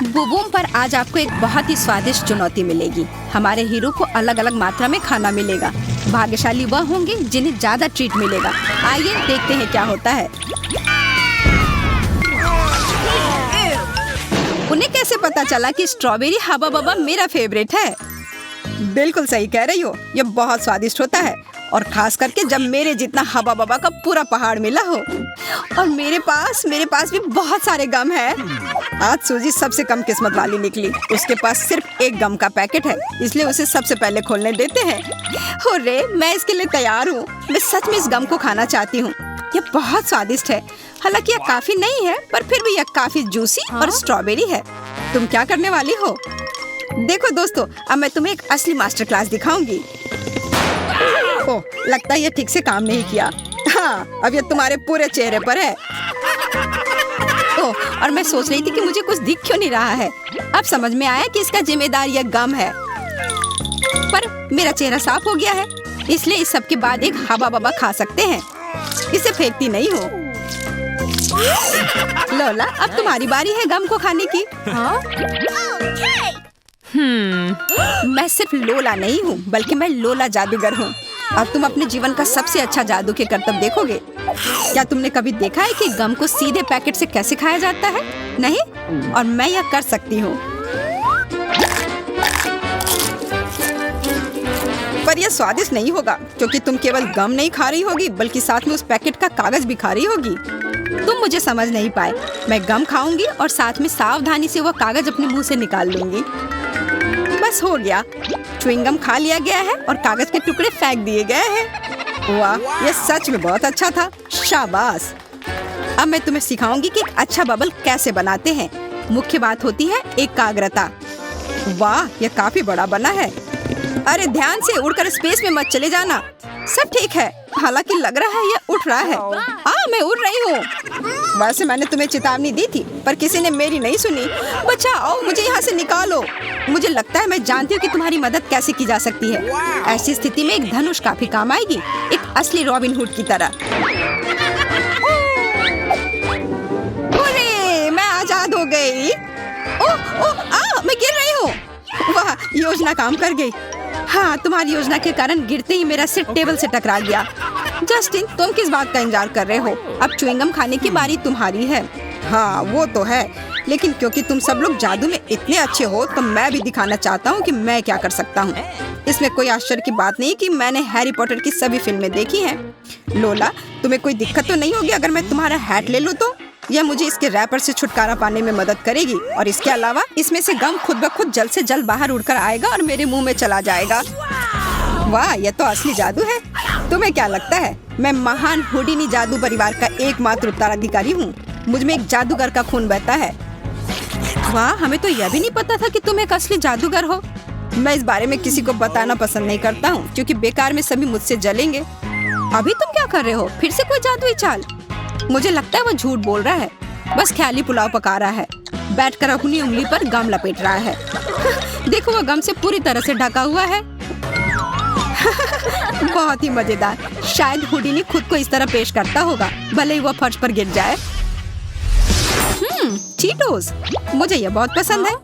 बुबूम पर आज आपको एक बहुत ही स्वादिष्ट चुनौती मिलेगी। हमारे हीरो को अलग अलग मात्रा में खाना मिलेगा। भाग्यशाली वह होंगे जिन्हें ज्यादा ट्रीट मिलेगा। आइए देखते हैं क्या होता है। उन्हें कैसे पता चला कि स्ट्रॉबेरी हबा बबा मेरा फेवरेट है? बिल्कुल सही कह रही हो, ये बहुत स्वादिष्ट होता है और खास करके जब मेरे जितना हबा बबा का पूरा पहाड़ मिला हो। और मेरे पास भी बहुत सारे गम है। आज सूजी सबसे कम किस्मत वाली निकली। उसके पास सिर्फ एक गम का पैकेट है, इसलिए उसे सबसे पहले खोलने देते हैं। हुर्रे, मैं इसके लिए तैयार हूँ। मैं सच में इस गम को खाना चाहती हूँ। ये बहुत स्वादिष्ट है। हालांकि यह काफी नहीं है, पर फिर भी यह काफी जूसी और स्ट्रॉबेरी है। तुम क्या करने वाली हो? देखो दोस्तों, अब मैं तुम्हें एक असली मास्टर क्लास दिखाऊंगी। ओह, लगता है ये ठीक से काम नहीं किया। हाँ, अब ये तुम्हारे पूरे चेहरे पर है। ओह, और मैं सोच रही थी कि मुझे कुछ दिख क्यों नहीं रहा है। अब समझ में आया कि इसका जिम्मेदार यह गम है। पर मेरा चेहरा साफ हो गया है, इसलिए इस सब के बाद एक हबा बबा खा सकते हैं। इसे फेंकती नहीं हो। लोला, अब तुम्हारी बारी है गम को खाने की। मैं सिर्फ लोला नहीं हूँ, बल्कि मैं लोला जादूगर हूँ। अब तुम अपने जीवन का सबसे अच्छा जादू के करतब देखोगे। क्या तुमने कभी देखा है कि गम को सीधे पैकेट से कैसे खाया जाता है? नहीं, और मैं यह कर सकती हूँ। पर यह स्वादिष्ट नहीं होगा, क्योंकि तुम केवल गम नहीं खा रही होगी, बल्कि साथ में उस पैकेट का कागज भी खा रही होगी। तुम मुझे समझ नहीं पाए। मैं गम खाऊंगी और साथ में सावधानी से वह कागज अपने मुंह से निकाल लूंगी। बस हो गया। च्युइंगम खा लिया गया है और कागज के टुकड़े फेंक दिए गए हैं। वाह, यह सच में बहुत अच्छा था। शाबाश। अब मैं तुम्हें सिखाऊंगी कि एक अच्छा बबल कैसे बनाते हैं। मुख्य बात होती है एकाग्रता। वाह, यह काफी बड़ा बना है। अरे ध्यान से, उड़कर स्पेस में मत चले जाना। सब ठीक है, हालांकि लग रहा है यह उठ रहा है। मैं उड़ रही हूँ। वैसे मैंने तुम्हें चेतावनी दी थी, पर किसी ने मेरी नहीं सुनी। बचाओ, मुझे यहाँ से निकालो। मुझे लगता है मैं जानती हूँ कि तुम्हारी मदद कैसे की जा सकती है। ऐसी स्थिति में एक धनुष काफी काम आएगी, एक असली रॉबिन हुड की तरह। अरे, मैं आजाद हो गई। मैं गिर रही हूँ। वाह, योजना काम कर गई। हाँ, तुम्हारी योजना के कारण गिरते ही मेरा सिर टेबल से टकरा गया। जस्टिन, तुम किस बात का इंतजार कर रहे हो? अब च्युइंगम खाने की बारी तुम्हारी है। हाँ, वो तो है, लेकिन क्योंकि तुम सब लोग जादू में इतने अच्छे हो, तो मैं भी दिखाना चाहता हूँ कि मैं क्या कर सकता हूँ। इसमें कोई आश्चर्य की बात नहीं कि मैंने हैरी पॉटर की सभी फिल्में देखी हैं। लोला, तुम्हें कोई दिक्कत तो नहीं होगी अगर मैं तुम्हारा हैट ले लूँ तो? यह मुझे इसके रैपर से छुटकारा पाने में मदद करेगी, और इसके अलावा इसमें से गम खुद ब खुद जल्द से जल्द बाहर उड़कर आएगा और मेरे मुंह में चला जाएगा। वाह, यह तो असली जादू है। तुम्हें क्या लगता है मैं महान हुडिनी जादू परिवार का एकमात्र उत्तराधिकारी हूँ? मुझ में एक जादूगर का खून बहता है। वाह, हमें तो यह भी नहीं पता था कि तुम एक असली जादूगर हो। मैं इस बारे में किसी को बताना पसंद नहीं करता हूँ, क्योंकि बेकार में सभी मुझसे जलेंगे। अभी तुम क्या कर रहे हो? फिर से कोई जादुई चाल? मुझे लगता है वो झूठ बोल रहा है, बस ख्याली पुलाव पका रहा है। बैठकर अपनी उंगली पर गम लपेट रहा है। देखो, वो गम से पूरी तरह से ढका हुआ है। बहुत ही मजेदार। शायद हुडिनी खुद को इस तरह पेश करता होगा, भले ही वो फर्श पर गिर जाए। चीटोस, मुझे ये बहुत पसंद है,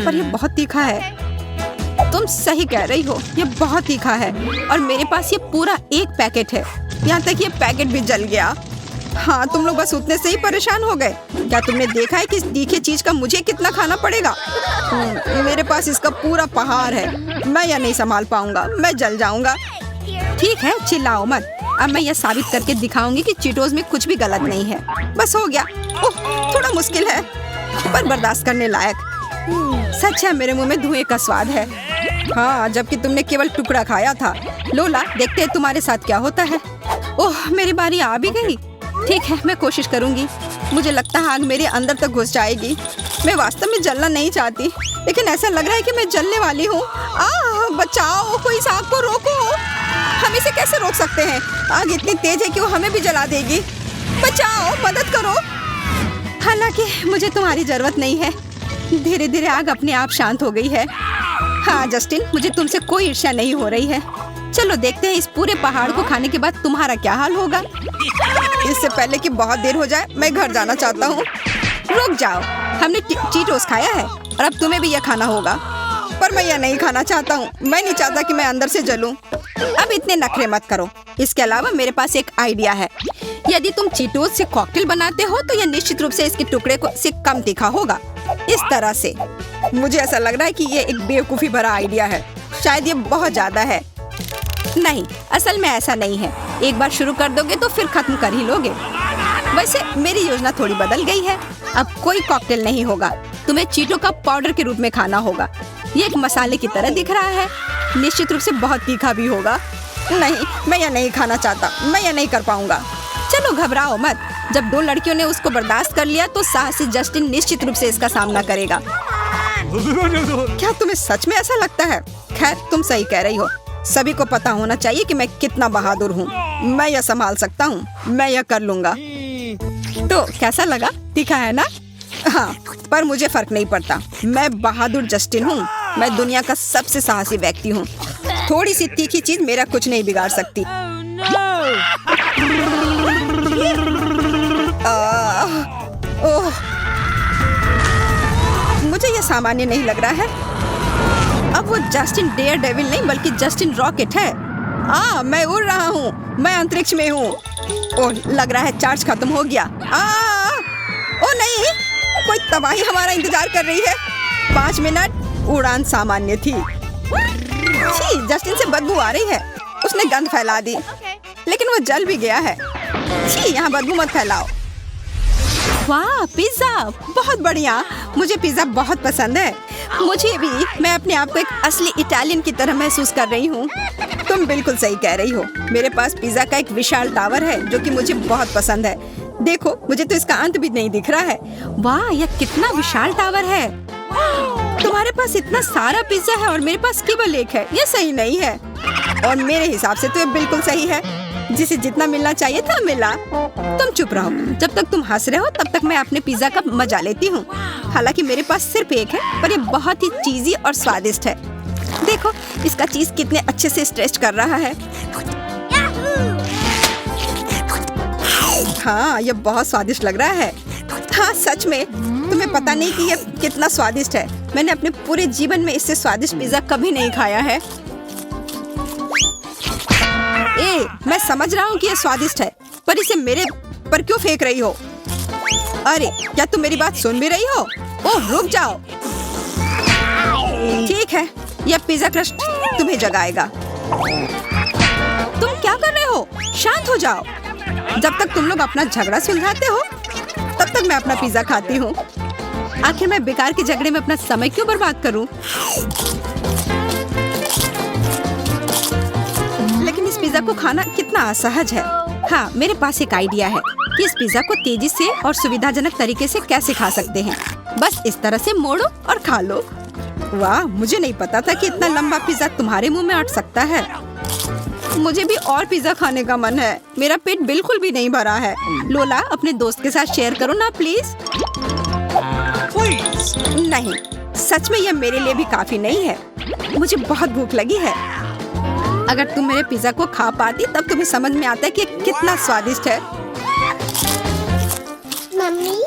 पर ये बहुत तीखा है। तुम सही कह रही हो, ये बहुत तीखा है, और मेरे पास ये पूरा एक पैकेट है। यहाँ तक ये पैकेट भी जल गया। हाँ, तुम लोग बस उतने से ही परेशान हो गए। क्या तुमने देखा है कि इस तीखे चीज का मुझे कितना खाना पड़ेगा? मेरे पास इसका पूरा पहाड़ है। मैं यह नहीं संभाल पाऊंगा, मैं जल जाऊंगा। ठीक है, चिल्लाओ मत। अब मैं यह साबित करके दिखाऊंगी कि चीटोस में कुछ भी गलत नहीं है। बस हो गया। थोड़ा मुश्किल है, पर बर्दाश्त करने लायक। सच है, मेरे मुंह में धुएं का स्वाद है। हाँ, जबकि तुमने केवल टुकड़ा खाया था। लोला, देखते हैं तुम्हारे साथ क्या होता है। ओह, मेरी बारी आ भी गई। ठीक है, मैं कोशिश करूंगी। मुझे लगता है आग मेरे अंदर तक घुस जाएगी। मैं वास्तव में जलना नहीं चाहती, लेकिन ऐसा लग रहा है कि मैं जलने वाली हूँ। बचाओ, कोई इस आग को रोको। हम इसे कैसे रोक सकते हैं? आग इतनी तेज है कि वो हमें भी जला देगी। बचाओ, मदद करो। हालांकि मुझे तुम्हारी जरूरत नहीं है। धीरे धीरे आग अपने आप शांत हो गई है। हाँ जस्टिन, मुझे तुमसे कोई ईर्ष्या नहीं हो रही है। चलो देखते हैं इस पूरे पहाड़ को खाने के बाद तुम्हारा क्या हाल होगा। इससे पहले कि बहुत देर हो जाए, मैं घर जाना चाहता हूँ। रुक जाओ, हमने चीटोस खाया है, और अब तुम्हें भी यह खाना होगा। पर मैं यह नहीं खाना चाहता हूँ। मैं नहीं चाहता कि मैं अंदर से जलूं। अब इतने नखरे मत करो। इसके अलावा मेरे पास एक आइडिया है। यदि तुम चीटोस से कॉकटेल बनाते हो तो यह निश्चित रूप से इसके टुकड़े को से कम तीखा होगा। इस तरह से मुझे ऐसा लग रहा है कि ये एक बेवकूफी भरा आइडिया है। शायद ये बहुत ज्यादा है। नहीं, असल में ऐसा नहीं है। एक बार शुरू कर दोगे तो फिर खत्म कर ही लोगे। वैसे मेरी योजना थोड़ी बदल गई है। अब कोई कॉकटेल नहीं होगा। तुम्हें चीटो का पाउडर के रूप में खाना होगा। ये एक मसाले की तरह दिख रहा है। निश्चित रूप से बहुत तीखा भी होगा। नहीं, मैं यह नहीं खाना चाहता। मैं यह नहीं कर पाऊंगा। चलो घबराओ मत। जब 2 लड़कियों ने उसको बर्दाश्त कर लिया तो साहसी जस्टिन निश्चित रूप से इसका सामना करेगा। क्या तुम्हें सच में ऐसा लगता है? खैर, तुम सही कह रही हो। सभी को पता होना चाहिए कि मैं कितना बहादुर हूँ। मैं यह संभाल सकता हूँ। मैं यह कर लूंगा। तो कैसा लगा? तीखा है ना? हाँ, पर मुझे फर्क नहीं पड़ता। मैं बहादुर जस्टिन हूँ। मैं दुनिया का सबसे साहसी व्यक्ति हूँ। थोड़ी सी तीखी चीज मेरा कुछ नहीं बिगाड़ सकती। ओह, मुझे यह सामान्य नहीं लग रहा है। अब वो जस्टिन डेयर डेविल नहीं बल्कि जस्टिन रॉकेट है। मैं उड़ रहा हूँ। मैं अंतरिक्ष में हूँ। ओह, लग रहा है चार्ज खत्म हो गया। ओ नहीं, कोई तबाही हमारा इंतजार कर रही है। 5 मिनट। उड़ान सामान्य थी। छी, जस्टिन से बदबू आ रही है। उसने गंध फैला दी, लेकिन वो जल भी गया है। छी, यहाँ बदबू मत फैलाओ। वाह, पिज्जा बहुत बढ़िया। मुझे पिज्जा बहुत पसंद है। मुझे भी। मैं अपने आप को एक असली इटालियन की तरह महसूस कर रही हूँ। तुम बिल्कुल सही कह रही हो। मेरे पास पिज्जा का एक विशाल टावर है जो कि मुझे बहुत पसंद है। देखो, मुझे तो इसका अंत भी नहीं दिख रहा है। वाह, यह कितना विशाल टावर है। तुम्हारे पास इतना सारा पिज्जा है और मेरे पास केवल एक है। यह सही नहीं है। और मेरे हिसाब से तो ये बिल्कुल सही है। जिसे जितना मिलना चाहिए था मिला। तुम चुप रहो। जब तक तुम हंस रहे हो तब तक मैं अपने पिज्जा का मजा लेती हूँ। हालांकि मेरे पास सिर्फ एक है, पर ये बहुत ही चीजी और स्वादिष्ट है। देखो, इसका चीज कितने अच्छे से स्ट्रेच कर रहा है। हाँ, ये बहुत स्वादिष्ट लग रहा है। हाँ, सच में। तुम्हें पता नहीं कि ये कितना स्वादिष्ट है। मैंने अपने पूरे जीवन में इससे स्वादिष्ट पिज्जा कभी नहीं खाया है। मैं समझ रहा हूँ कि ये स्वादिष्ट है, पर इसे मेरे पर क्यों फेंक रही हो? अरे, क्या तुम मेरी बात सुन भी रही हो? ओह, रुक जाओ। ठीक है, यह पिज्जा क्रस्ट तुम्हें जगाएगा। तुम क्या कर रहे हो? शांत हो जाओ। जब तक तुम लोग अपना झगड़ा सुलझाते हो तब तक मैं अपना पिज्जा खाती हूँ। आखिर मैं बेकार के झगड़े में अपना समय क्यों बर्बाद करूँ? लेकिन इस पिज्जा को खाना कितना असहज है। हाँ, मेरे पास एक आइडिया है कि इस पिज्जा को तेजी से और सुविधाजनक तरीके से कैसे खा सकते हैं। बस इस तरह से मोड़ो और खा लो। वाह, मुझे नहीं पता था कि इतना लंबा पिज्जा तुम्हारे मुंह में अट सकता है। मुझे भी और पिज्जा खाने का मन है। मेरा पेट बिल्कुल भी नहीं भरा है। लोला, अपने दोस्त के साथ शेयर करो ना प्लीज। नहीं, सच में यह मेरे लिए भी काफी नहीं है। मुझे बहुत भूख लगी है। अगर तुम मेरे पिज्जा को खा पाती तब तुम्हें समझ में आता है कि कितना स्वादिष्ट है। मम्मी,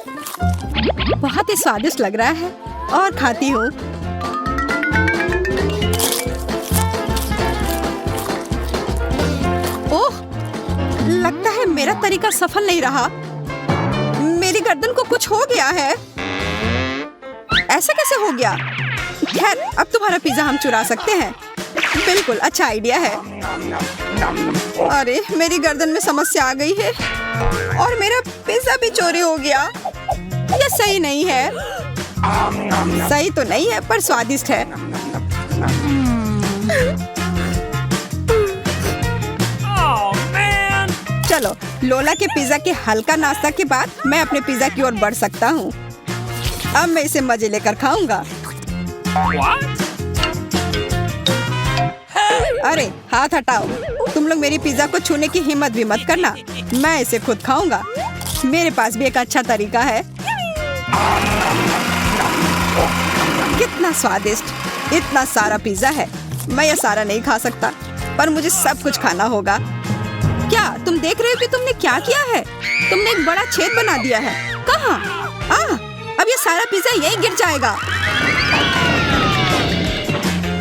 बहुत ही स्वादिष्ट लग रहा है और खाती हूँ। ओह, लगता है मेरा तरीका सफल नहीं रहा। मेरी गर्दन को कुछ हो गया है। ऐसा कैसे हो गया? खैर, अब तुम्हारा पिज्जा हम चुरा सकते हैं। बिल्कुल अच्छा आइडिया है। अरे, मेरी गर्दन में समस्या आ गई है और मेरा पिज्जा भी चोरी हो गया। यह सही नहीं है। सही तो नहीं है, पर स्वादिष्ट है। चलो, लोला के पिज्जा के हल्का नाश्ता के बाद मैं अपने पिज्जा की ओर बढ़ सकता हूँ। अब मैं इसे मजे लेकर खाऊंगा। अरे, हाथ हटाओ। तुम लोग मेरी पिज्जा को छूने की हिम्मत भी मत करना। मैं इसे खुद खाऊंगा। मेरे पास भी एक अच्छा तरीका है। कितना स्वादिष्ट। इतना सारा पिज्जा है। मैं यह सारा नहीं खा सकता, पर मुझे सब कुछ खाना होगा। क्या तुम देख रहे हो कि तुमने क्या किया है? तुमने एक बड़ा छेद बना दिया है। कहाँ? अब ये सारा पिज्जा यहीं गिर जाएगा।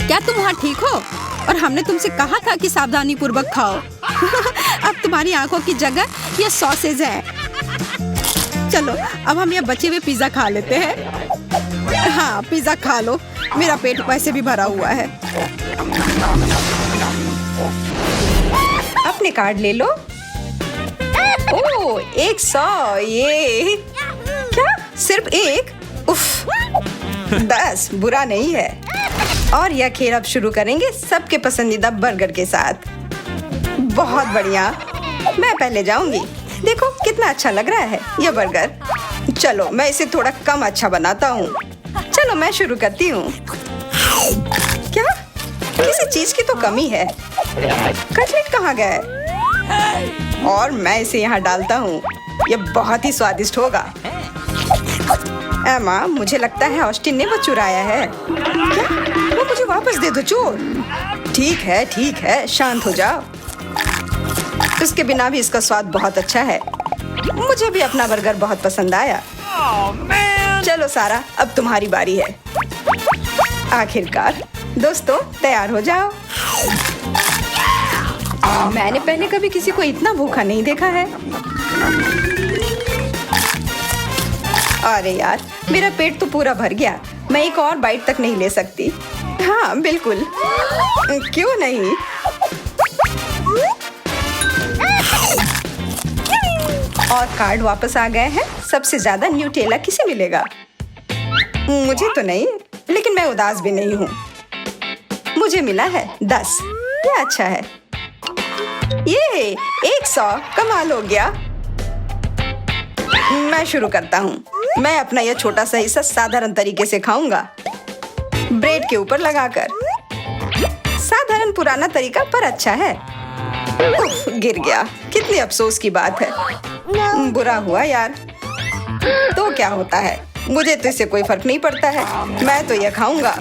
क्या तुम वहाँ ठीक हो? और हमने तुमसे कहा था कि सावधानी पूर्वक खाओ। अब तुम्हारी आंखों की जगह ये सॉसेज है। चलो अब हम ये बचे हुए पिज्जा खा लेते हैं। हाँ पिज्जा खा लो, मेरा पेट वैसे भी भरा हुआ है। अपने कार्ड ले लो। ओह 100, ये क्या सिर्फ एक? उफ 10 बुरा नहीं है। और यह खेल अब शुरू करेंगे सबके पसंदीदा बर्गर के साथ। बहुत बढ़िया, मैं पहले जाऊंगी। देखो कितना अच्छा लग रहा है यह बर्गर। चलो मैं इसे थोड़ा कम अच्छा बनाता हूँ। चलो मैं शुरू करती हूँ। क्या किसी चीज की तो कमी है? कटलेट कहाँ गए? और मैं इसे यहाँ डालता हूँ। यह बहुत ही स्वादिष्ट होगा। एमा, मुझे लगता है ऑस्टिन ने वो चुराया है। क्या? वो मुझे वापस दे दो चोर। ठीक है, शांत हो जाओ। उसके बिना भी इसका स्वाद बहुत अच्छा है। मुझे भी अपना बर्गर बहुत पसंद आया। चलो सारा, अब तुम्हारी बारी है। आखिरकार दोस्तों तैयार हो जाओ। मैंने पहले कभी किसी को इतना भूखा नहीं देखा है। अरे यार, मेरा पेट तो पूरा भर गया। मैं एक और बाइट तक नहीं ले सकती। हाँ बिल्कुल, क्यों नहीं। और कार्ड वापस आ गए हैं। सबसे ज्यादा न्यूटेला किसे मिलेगा? मुझे तो नहीं, लेकिन मैं उदास भी नहीं हूँ। मुझे मिला है 10। ये अच्छा है। ये 100 कमाल हो गया। मैं शुरू करता हूँ। मैं अपना यह छोटा सा हिस्सा साधारण तरीके से खाऊंगा, ब्रेड के ऊपर लगाकर। साधारण पुराना तरीका पर अच्छा है। उफ, गिर गया। कितनी अफसोस की बात है। बुरा हुआ यार। तो क्या होता है, मुझे तो इससे कोई फर्क नहीं पड़ता है। मैं तो यह खाऊंगा।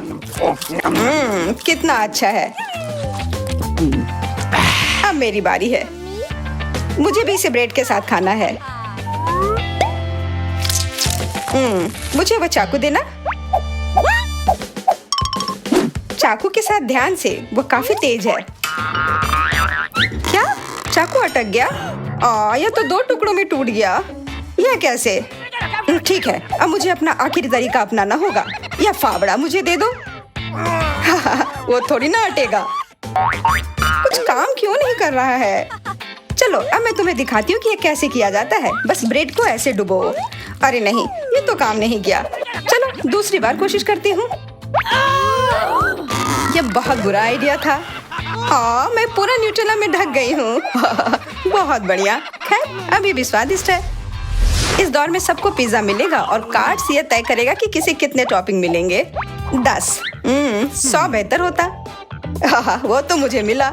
कितना अच्छा है। अब मेरी बारी है। मुझे भी इसे ब्रेड के साथ खाना है। मुझे वो चाकू देना। चाकू के साथ ध्यान से, वो काफी तेज है। क्या चाकू अटक गया? यह तो 2 टुकड़ों में टूट गया। यह कैसे? ठीक है, अब मुझे अपना आखिरी तरीका अपनाना होगा। यह फावड़ा मुझे दे दो। वो थोड़ी ना हटेगा। कुछ काम क्यों नहीं कर रहा है? चलो अब मैं तुम्हें दिखाती हूँ कि यह कैसे किया जाता है। बस ब्रेड को ऐसे डुबो। अरे नहीं, ये तो काम नहीं किया। चलो दूसरी बार कोशिश करती हूँ। यह बहुत बुरा आइडिया था। मैं पूरा न्यूटेला में ढक गई हूँ। बहुत बढ़िया। खैर अभी भी स्वादिष्ट है। इस दौर में सबको पिज्जा मिलेगा और कार्ड से यह तय करेगा कि किसे कितने टॉपिंग मिलेंगे। 10। 100 बेहतर होता। वो तो मुझे मिला।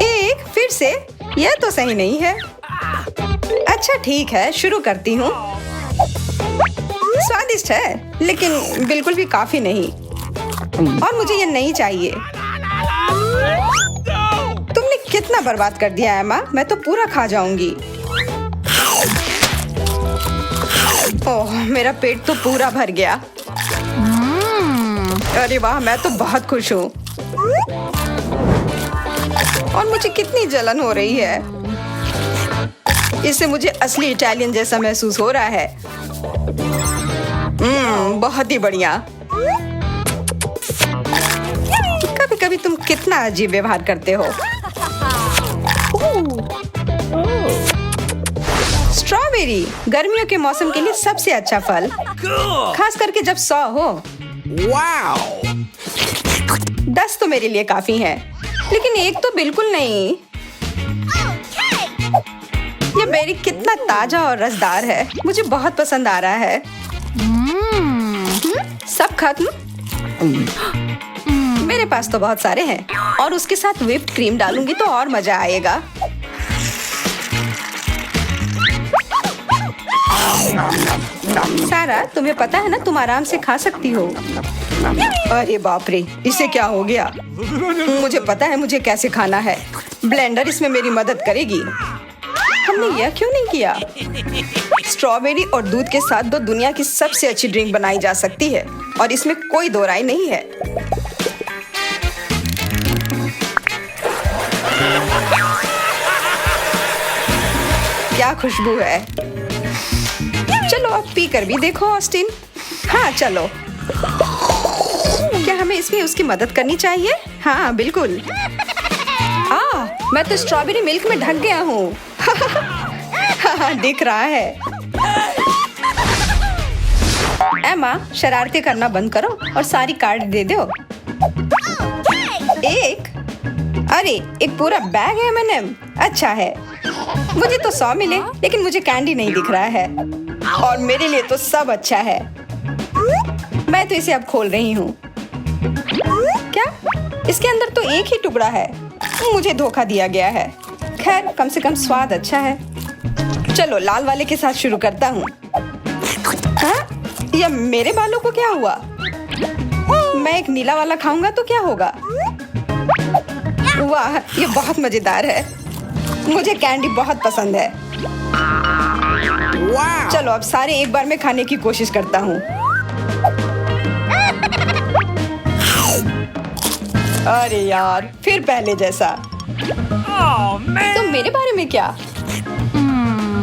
1 फिर से। यह तो सही नहीं है। अच्छा ठीक है, शुरू करती हूँ। स्वादिष्ट है, लेकिन बिल्कुल भी काफी नहीं। और मुझे ये नहीं चाहिए। तुमने कितना बर्बाद कर दिया एमा। मैं तो पूरा खा जाऊंगी। ओह, मेरा पेट तो पूरा भर गया। अरे वाह, मैं तो बहुत खुश हूँ। और मुझे कितनी जलन हो रही है। इससे मुझे असली इटालियन जैसा महसूस हो रहा है। बहुत ही बढ़िया। कभी कभी तुम कितना अजीब व्यवहार करते हो। स्ट्रॉबेरी गर्मियों के मौसम के लिए सबसे अच्छा फल, खास करके जब 100 हो। 10 तो मेरे लिए काफी है, लेकिन 1 तो बिल्कुल नहीं। ये बेरी कितना ताजा और रसदार है। मुझे बहुत पसंद आ रहा है। सब खत्म? मेरे पास तो बहुत सारे हैं और उसके साथ व्हिप्ड क्रीम डालूंगी तो और मजा आएगा। सारा, तुम्हें पता है ना, तुम आराम से खा सकती हो। अरे बाप रे, इसे क्या हो गया? मुझे पता है मुझे कैसे खाना है। ब्लेंडर इसमें मेरी मदद करेगी। हमने यह क्यों नहीं किया? स्ट्रॉबेरी और दूध के साथ तो दुनिया की सबसे अच्छी ड्रिंक बनाई जा सकती है और इसमें कोई दो राय नहीं है। क्या खुशबू है। चलो अब पी कर भी देखो ऑस्टिन। हाँ चलो। क्या हमें इसमें उसकी मदद करनी चाहिए? हाँ बिल्कुल। मैं तो स्ट्रॉबेरी मिल्क में ढक गया हूँ। दिख रहा है। एमा, शरारतें करना बंद करो और सारी कार्ड दे दो। अरे एक पूरा बैग है M&M। अच्छा है। मुझे तो 100 मिले, लेकिन मुझे कैंडी नहीं दिख रहा है और मेरे लिए तो सब अच्छा है। मैं तो इसे अब खोल रही हूँ। क्या? इसके अंदर तो एक ही टुकड़ा है। मुझे धोखा दिया गया है। खैर, कम से कम स्वाद अच्छा है। चलो लाल वाले के साथ शुरू करता हूँ। हाँ? या मेरे बालों को क्या हुआ? मैं एक नीला वाला खाऊंगा तो क्या होगा? वाह, ये बहुत मजेदार है। मुझे कैंडी बहुत पसंद है। चलो अब सारे एक बार में खाने की कोशिश करता हूँ। अरे यार, फिर पहले जैसा। तो मेरे बारे में क्या?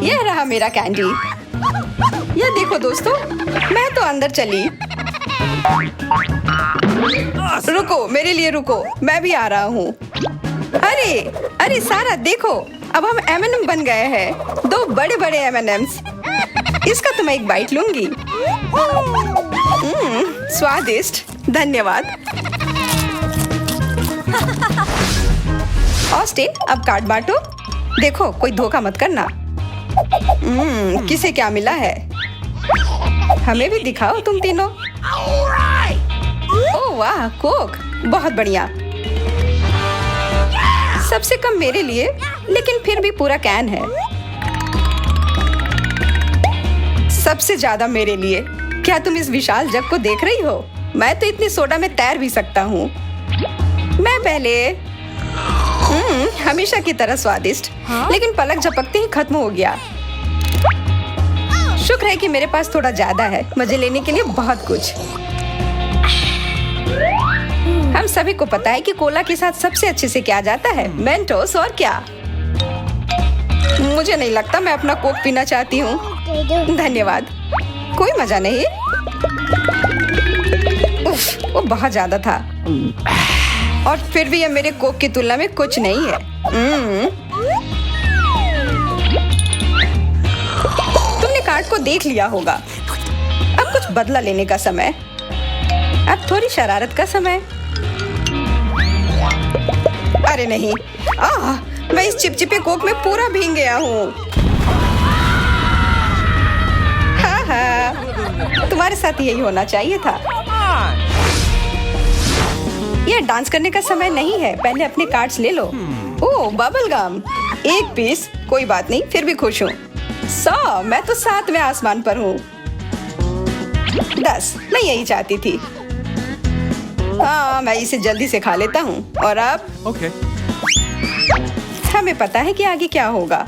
यह रहा मेरा कैंडी। यह देखो दोस्तों, मैं तो अंदर चली। रुको, मेरे लिए रुको, मैं भी आ रहा हूँ। अरे सारा देखो, अब हम M&M बन गए हैं। 2 बड़े बड़े M&Ms। इसका तो मैं एक बाइट लूंगी। स्वादिष्ट, धन्यवाद। ऑस्टिन, अब कार्ड बांटो। देखो, कोई धोखा मत करना। किसे क्या मिला है? हमें भी दिखाओ तुम तीनों। ओह वाह, कोक, बहुत बढ़िया। सबसे कम मेरे लिए, लेकिन फिर भी पूरा कैन है। सबसे ज्यादा मेरे लिए। क्या तुम इस विशाल जग को देख रही हो? मैं तो इतनी सोडा में तैर भी सकता हूँ। मैं पहले हमेशा की तरह स्वादिष्ट, लेकिन पलक झपकते ही खत्म हो गया। शुक्र है कि मेरे पास थोड़ा ज्यादा है, मजे लेने के लिए बहुत कुछ। हम सभी को पता है कि कोला के साथ सबसे अच्छे से क्या जाता है, मेंटोस। और क्या? मुझे नहीं लगता मैं अपना कोक पीना चाहती हूँ। धन्यवाद, कोई मजा नहीं। उफ, वो बहुत ज्यादा था और फिर भी यह मेरे कोक की तुलना में कुछ नहीं है। तुमने कार्ड को देख लिया होगा। अब कुछ बदला लेने का समय। अब थोड़ी शरारत का समय। अरे नहीं, मैं इस चिपचिपे कोक में पूरा भीग गया हूँ। हाँ, तुम्हारे साथ यही होना चाहिए था। यह डांस करने का समय नहीं है। पहले अपने कार्ड्स ले लो। ओह, बबल गम, 1 पीस। कोई बात नहीं, फिर भी खुश हूँ। 100, मैं तो 7वें आसमान पर हूँ। 10, मैं यही चाहती थी। हाँ, मैं इसे जल्दी से खा लेता हूँ। और अब हमें पता है कि आगे क्या होगा।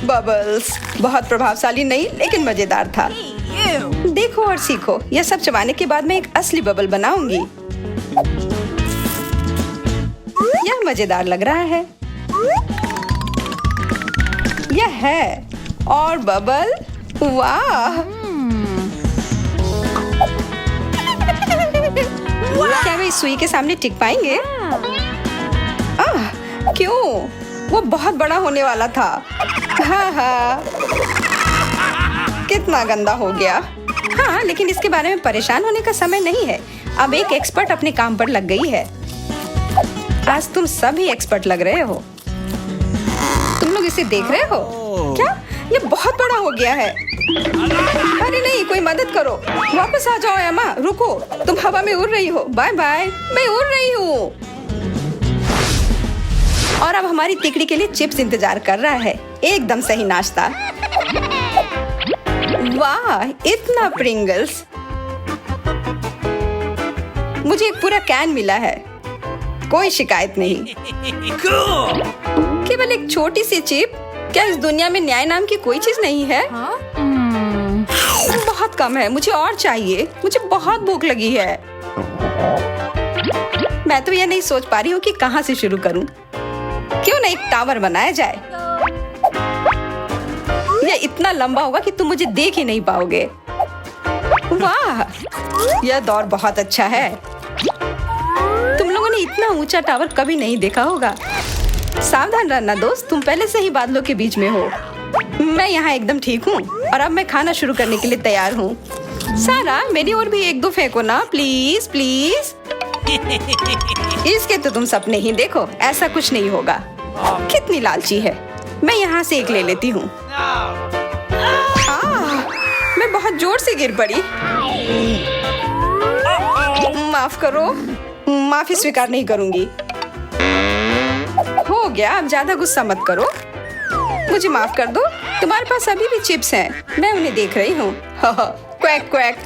बबल्स, बहुत प्रभावशाली नहीं, लेकिन मजेदार था। देखो और सीखो। यह सब चबाने के बाद मैं एक असली बबल बनाऊंगी। यह मजेदार लग रहा है। यह है और बबल। वाह, क्या वे इस सुई के सामने टिक पाएंगे? क्यों? वो बहुत बड़ा होने वाला था। हाँ, कितना गंदा हो गया। हाँ, लेकिन इसके बारे में परेशान होने का समय नहीं है। अब एक एक्सपर्ट अपने काम पर लग गई है। आज तुम सभी एक्सपर्ट लग रहे हो। तुम लोग इसे देख रहे हो क्या? ये बहुत बड़ा हो गया है। अरे नहीं, कोई मदद करो। वापस आ जाओ एमा। रुको, तुम हवा में उड़ रही हो। बाय बाय, मैं उड़ रही हूँ। और अब हमारी तिकड़ी के लिए चिप्स इंतजार कर रहा है। एकदम सही नाश्ता। वाह, इतना प्रिंगल्स। मुझे एक पूरा कैन मिला है। कोई शिकायत नहीं। केवल एक छोटी सी चिप। क्या इस दुनिया में न्याय नाम की कोई चीज नहीं है? बहुत कम है, मुझे और चाहिए। मुझे बहुत भूख लगी है। मैं तो यह नहीं सोच पा रही हूँ कि कहाँ से शुरू करूँ। क्यों ना एक टावर बनाया जाए। यह इतना लंबा होगा कि तुम मुझे देख ही नहीं पाओगे। वाह, यह दौर बहुत अच्छा है। तुम लोगों ने इतना ऊंचा टावर कभी नहीं देखा होगा। सावधान रहना दोस्त, तुम पहले से ही बादलों के बीच में हो। मैं यहाँ एकदम ठीक हूँ और अब मैं खाना शुरू करने के लिए तैयार हूँ। सारा, मेरी ओर भी एक दो फेंको ना, प्लीज प्लीज। इसके तो तुम सपने ही देखो, ऐसा कुछ नहीं होगा। कितनी लालची है। मैं यहाँ से एक ले लेती हूँ। मैं बहुत जोर से गिर पड़ी। माफ करो, माफी स्वीकार नहीं करूंगी। हो गया, अब ज्यादा गुस्सा मत करो। मुझे माफ कर दो। तुम्हारे पास अभी भी चिप्स हैं, मैं उन्हें देख रही हूँ। Quack quack.